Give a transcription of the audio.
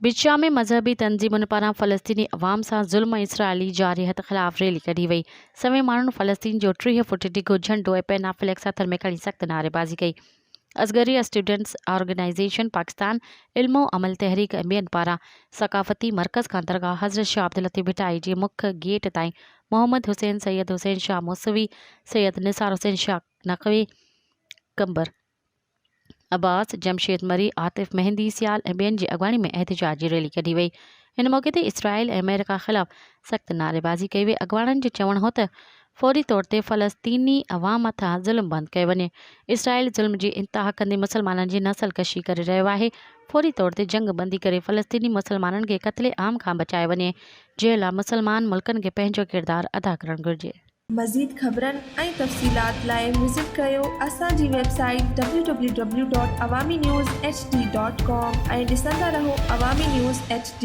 बिचा में मजहबी तंजीमुनि पारां फ़लस्तीनी अवाम सां ज़ुल्म ऐं इसराइली जारियत ख़िलाफ़ रैली कढी वई। सवें माण्हुनि फ़लस्तीन जो 30 फुट डिघो झंडो ऐं पेनाफ्लेक्स हथनि में खणी सख़्त नारेबाज़ी कई। असगरी स्टूडेंट्स ऑर्गेनाइज़ेशन पाकिस्तान इल्मो अमल तहरीक ऐं ॿियनि पारां सक़ाफ़ती मर्कज़ खां दरगाह हज़रत शाह अब्दुल लतीफ़ भिटाई जे मुख्य गेट ताईं मोहम्मद हुसैन, सैयद हुसैन शाह मूसवी, सैयद निसार हुसैन शाह नक़वी, कंबर अब्बास, जमशेद मरी, आतिफ मेहंदी, सियाल ऐं ॿियनि जी अॻवानी में एहतिजाजी रैली कढी वई। हिन मौक़े ते इसराइल ऐं अमेरिका ख़िलाफ़ सख़्त नारेबाज़ी कई वई। अॻवाननि जो चवणु हो त फौरी तौर ते फ़लस्तीनी अवाम मथां ज़ुल्म बंदि कयो वञे। इसराइल ज़ुल्म जी इंतिहा कंदे मुसलमाननि जी नस्ल कशी करे रहियो आहे। फौरी तौर ते जंग बंदी करे फ़लस्तीनी मुसलमाननि खे क़त्ले आम खां बचाए वञे, जंहिं लाइ मुसलमान मुल्कनि खे पंहिंजो किरदारु अदा करणु घुरिजे। मज़ीद ख़बरनि ऐं तफ़सीलात लाइ विज़िट कयो असांजी वेबसाइट www.awamiNewsHD.com ऐं ॾिसंदा रहो अवामी न्यूज़ HD।